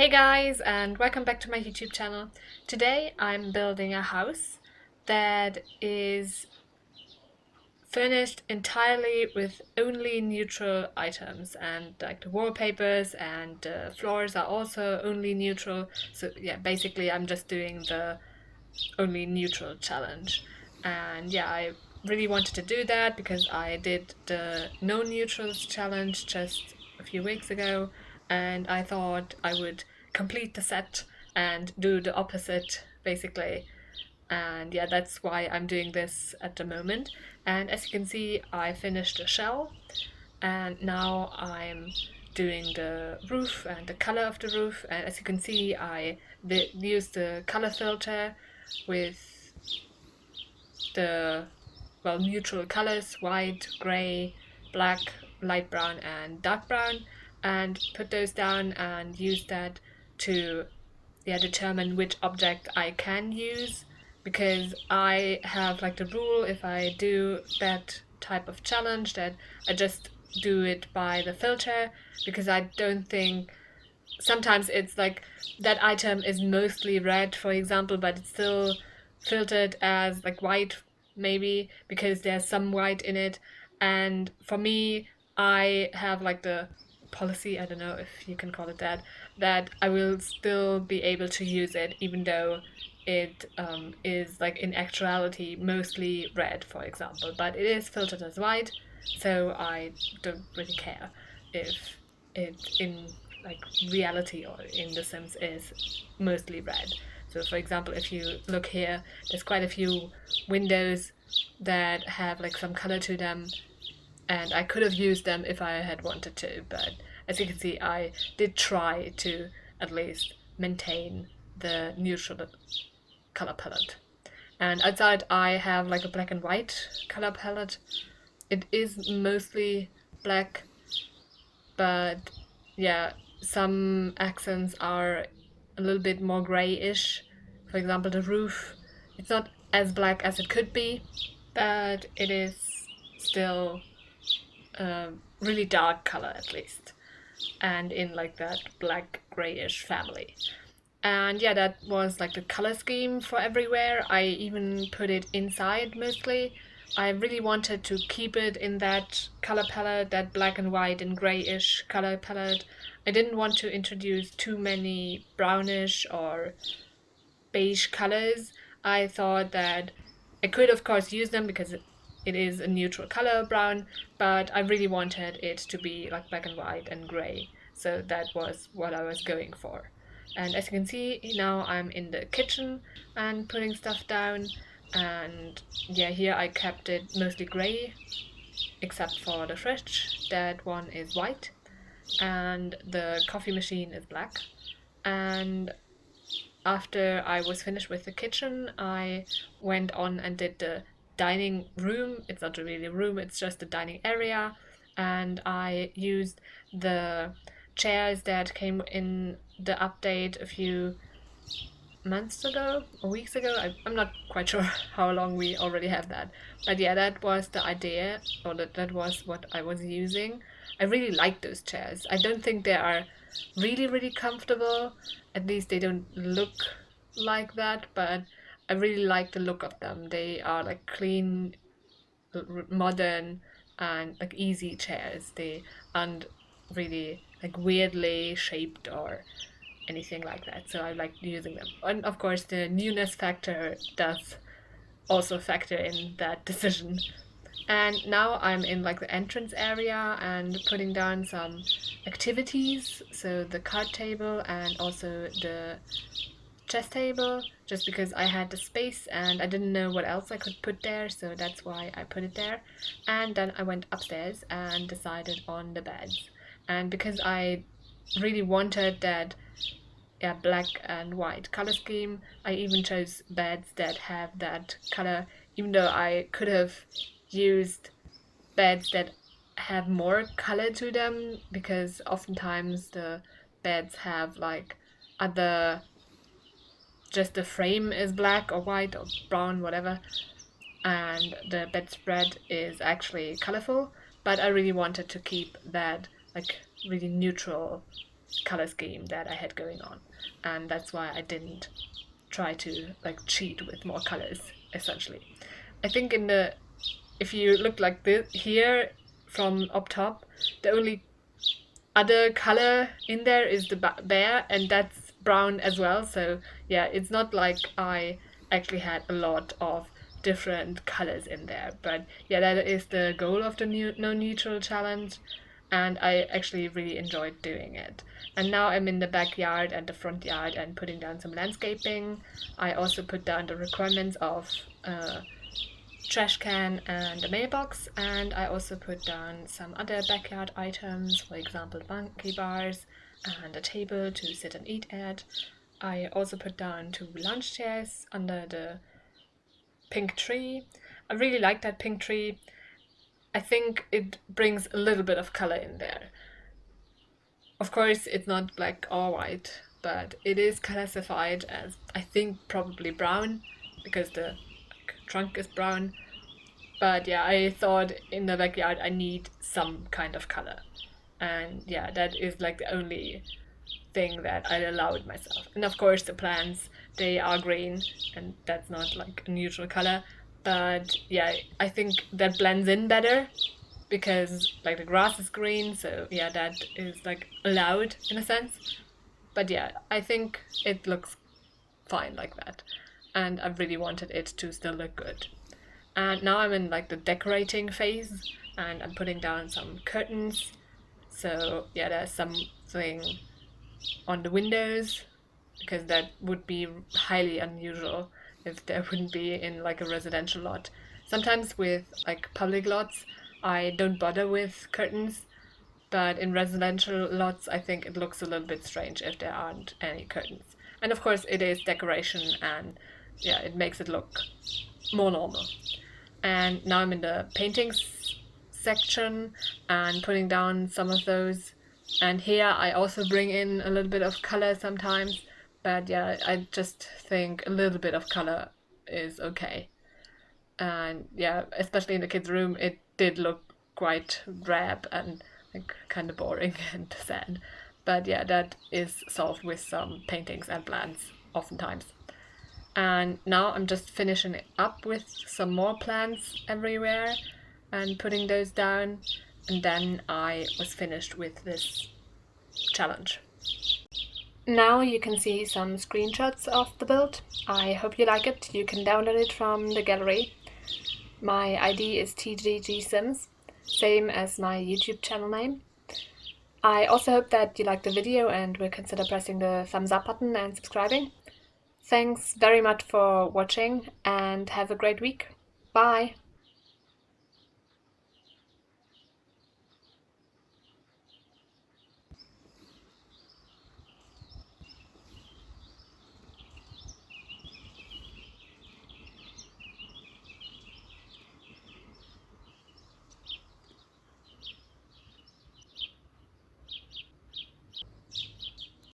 Hey guys, and welcome back to my YouTube channel. Today I'm building a house that is furnished entirely with only neutral items, and like the wallpapers and the floors are also only neutral. So yeah, basically I'm just doing the only neutral challenge. And yeah, I really wanted to do that because I did the no neutrals challenge just a few weeks ago, and I thought I would complete the set and do the opposite basically. And yeah, that's why I'm doing this at the moment. And as you can see, I finished the shell, and now I'm doing the roof and the color of the roof. And as you can see, I used the color filter with the neutral colors: white, gray, black, light brown and dark brown, and put those down and use that to determine which object I can use, because I have like the rule, if I do that type of challenge, that I just do it by the filter, because I don't think sometimes it's like that item is mostly red, for example, but it's still filtered as like white, maybe because there's some white in it. And for me, I have like the policy, I don't know if you can call it that, that I will still be able to use it even though it is like in actuality mostly red, for example, but it is filtered as white, so I don't really care if it in like reality or in The Sims is mostly red. So for example, if you look here, there's quite a few windows that have like some color to them, and I could have used them if I had wanted to, but as you can see, I did try to at least maintain the neutral color palette. And outside I have like a black and white color palette. It is mostly black, but yeah, some accents are a little bit more grayish. For example, the roof, it's not as black as it could be, but it is still a really dark color at least, and in like that black grayish family. And yeah, that was like the color scheme for everywhere. I even put it inside mostly. I really wanted to keep it in that color palette, that black and white and grayish color palette. I didn't want to introduce too many brownish or beige colors. I thought that I could of course use them because it is a neutral color, brown, but I really wanted it to be like black and white and gray. So that was what I was going for. And as you can see, now I'm in the kitchen and putting stuff down. And yeah, here I kept it mostly gray, except for the fridge. That one is white. And the coffee machine is black. And after I was finished with the kitchen, I went on and did the dining room. It's not really a room, it's just a dining area. And I used the chairs that came in the update a few months ago or weeks ago. I'm not quite sure how long we already have that. But yeah, that was the idea, or that was what I was using. I really like those chairs. I don't think they are really comfortable. At least they don't look like that, but I really like the look of them. They are like clean, modern, and like easy chairs. They aren't really like weirdly shaped or anything like that, so I like using them. And of course the newness factor does also factor in that decision. And now I'm in like the entrance area and putting down some activities, so the card table and also the chess table, just because I had the space and I didn't know what else I could put there, so that's why I put it there. And then I went upstairs and decided on the beds. And because I really wanted that black and white color scheme, I even chose beds that have that color, even though I could have used beds that have more color to them, because oftentimes the beds have like other, just the frame is black or white or brown, whatever, and the bedspread is actually colorful. But I really wanted to keep that like really neutral color scheme that I had going on, and that's why I didn't try to like cheat with more colors essentially. I think if you look like this here from up top, the only other color in there is the bear, and that's brown as well. So yeah, it's not like I actually had a lot of different colors in there, but yeah, that is the goal of the no neutral challenge, and I actually really enjoyed doing it. And now I'm in the backyard and the front yard and putting down some landscaping. I also put down the requirements of trash can and a mailbox, and I also put down some other backyard items, for example monkey bars and a table to sit and eat at. I also put down 2 lounge chairs under the pink tree. I really like that pink tree. I think it brings a little bit of color in there. Of course, it's not like all white, but it is classified as, I think, probably brown, because the trunk is brown. But yeah, I thought in the backyard I need some kind of color, and yeah, that is like the only thing that I allowed myself. And of course the plants, they are green, and that's not like a neutral color, but yeah, I think that blends in better because like the grass is green, so yeah, that is like allowed in a sense. But yeah, I think it looks fine like that, and I really wanted it to still look good. And now I'm in like the decorating phase, and I'm putting down some curtains. So yeah, there's something on the windows, because that would be highly unusual if there wouldn't be in like a residential lot. Sometimes with like public lots, I don't bother with curtains, but in residential lots, I think it looks a little bit strange if there aren't any curtains. And of course, it is decoration, and yeah, it makes it look more normal. And now I'm in the paintings section and putting down some of those. And here I also bring in a little bit of color sometimes, but yeah, I just think a little bit of color is okay. And yeah, especially in the kids' room, it did look quite drab and like kind of boring and sad. But yeah, that is solved with some paintings and plants oftentimes. And now I'm just finishing it up with some more plants everywhere and putting those down, and then I was finished with this challenge. Now you can see some screenshots of the build. I hope you like it. You can download it from the gallery. My ID is TGGSims, same as my YouTube channel name. I also hope that you liked the video and will consider pressing the thumbs up button and subscribing. Thanks very much for watching, and have a great week. Bye!